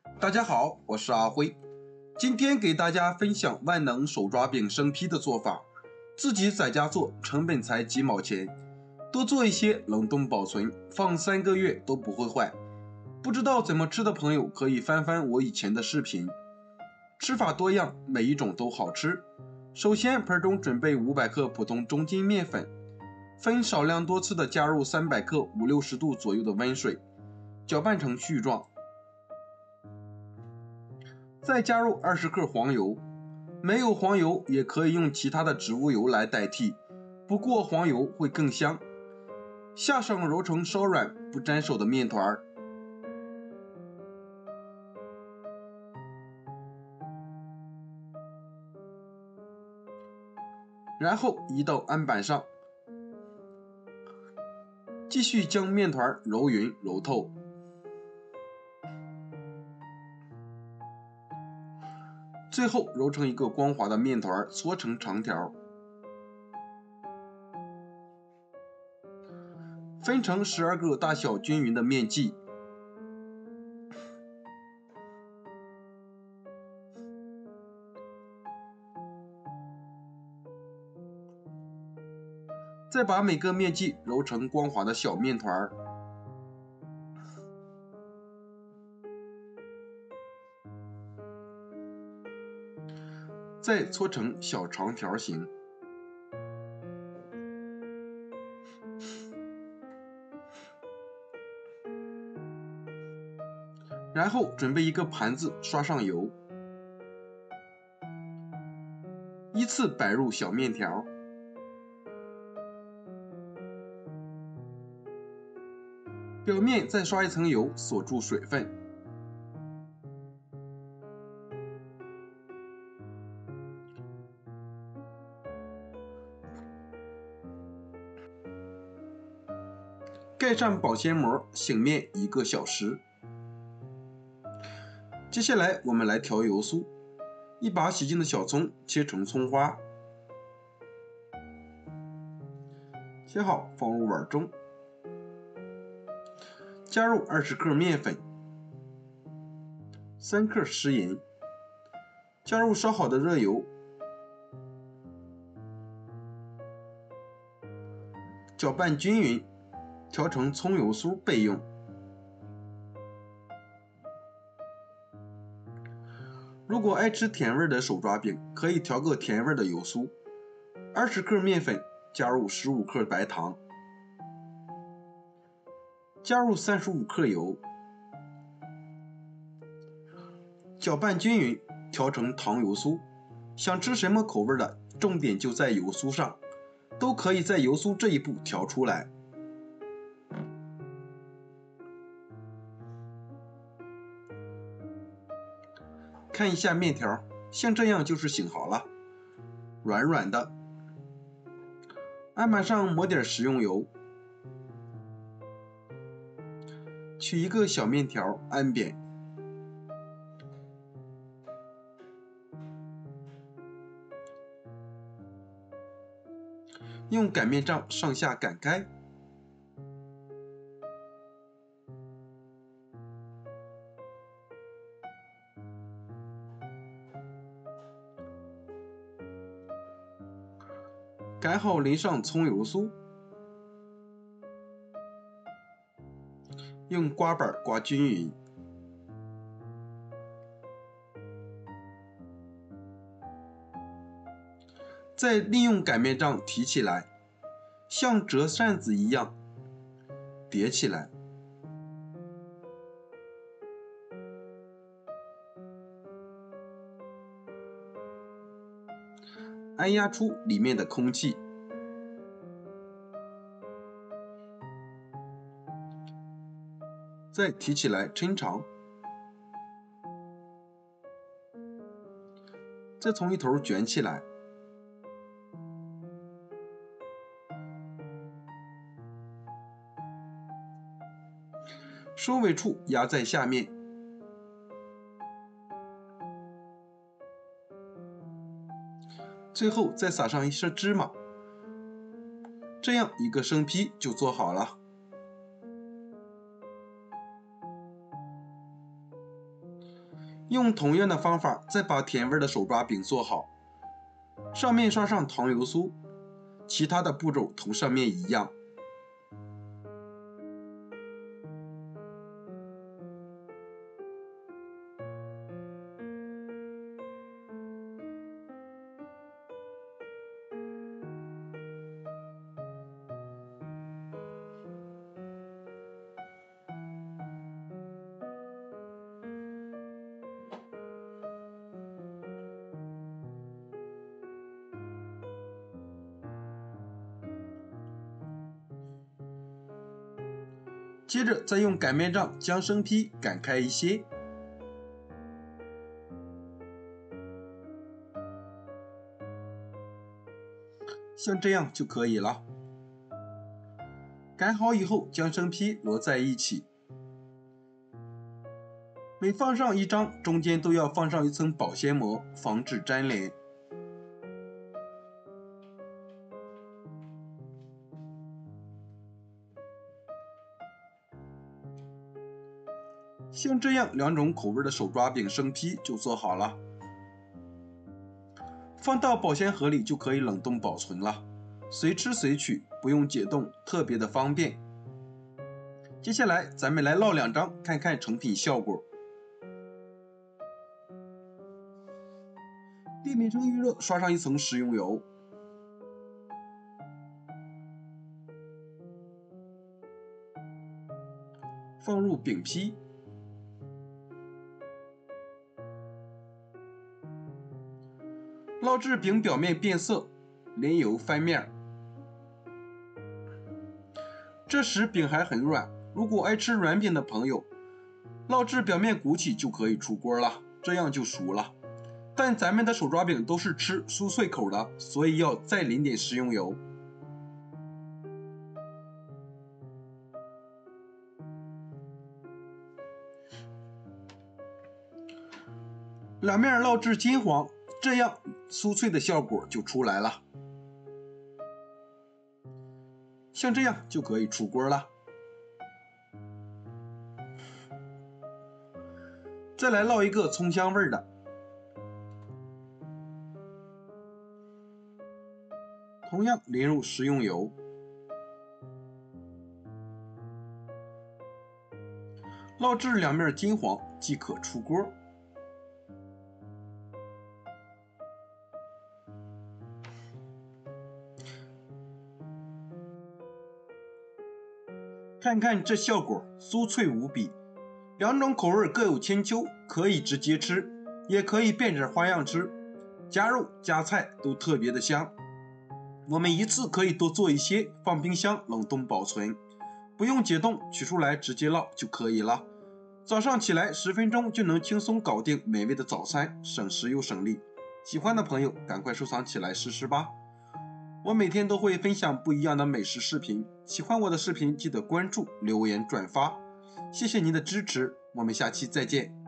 大家好，我是阿辉，今天给大家分享万能手抓饼生坯的做法，自己在家做成本才几毛钱，多做一些冷冻保存，放3个月都不会坏。不知道怎么吃的朋友可以翻翻我以前的视频，吃法多样，每一种都好吃。首先盆中准备500克普通中筋面粉，分少量多次的加入300克50-60度左右的温水，搅拌成絮状。再加入20克黄油，没有黄油也可以用其他的植物油来代替，不过黄油会更香。下手揉成稍软不粘手的面团，然后移到案板上，继续将面团揉匀揉透。最后揉成一个光滑的面团，搓成长条，分成12个大小均匀的面剂。再把每个面剂揉成光滑的小面团，再搓成小长条形。然后准备一个盘子，刷上油，依次摆入小面条，表面再刷一层油，锁住水分。盖上保鲜膜，醒面1个小时。接下来我们来调油酥，一把洗净的小葱切成葱花，切好放入碗中，加入20克面粉，3克食盐，加入烧好的热油，搅拌均匀，调成葱油酥备用。如果爱吃甜味的手抓饼，可以调个甜味的油酥。20克面粉，加入15克白糖，加入35克油，搅拌均匀，调成糖油酥。想吃什么口味的，重点就在油酥上，都可以在油酥这一步调出来。看一下面条，像这样就是醒好了，软软的。案板上抹点食用油，取一个小面条按扁，用擀面杖上下擀开，擀好淋上葱油酥，用刮板刮均匀，再利用擀面杖提起来，像折扇子一样叠起来，按压出里面的空气，再提起来抻长，再从一头卷起来，收尾处压在下面，最后再撒上一些芝麻，这样一个生坯就做好了。用同样的方法再把甜味的手抓饼做好，上面刷上糖油酥，其他的步骤同上面一样。接着再用擀面杖将生坯擀开一些，像这样就可以了。擀好以后，将生坯摞在一起，每放上一张，中间都要放上一层保鲜膜，防止粘连。像这样2种口味的手抓饼生坯就做好了，放到保鲜盒里就可以冷冻保存了，随吃随取，不用解冻，特别的方便。接下来咱们来烙2张，看看成品效果。电饼铛预热，刷上一层食用油，放入饼坯，烙至饼表面变色，淋油翻面。这时饼还很软，如果爱吃软饼的朋友，烙至表面鼓起就可以出锅了，这样就熟了。但咱们的手抓饼都是吃酥脆口的，所以要再淋点食用油。两面烙至金黄，这样酥脆的效果就出来了。像这样就可以出锅了。再来烙一个葱香味的，同样淋入食用油，烙至两面金黄即可出锅。看看这效果，酥脆无比。2种口味各有千秋，可以直接吃，也可以变着花样吃，加肉加菜都特别的香。我们一次可以多做一些，放冰箱冷冻保存，不用解冻，取出来直接烙就可以了。早上起来10分钟就能轻松搞定美味的早餐，省时又省力。喜欢的朋友赶快收藏起来试试吧。我每天都会分享不一样的美食视频，喜欢我的视频记得关注、留言、转发，谢谢您的支持，我们下期再见。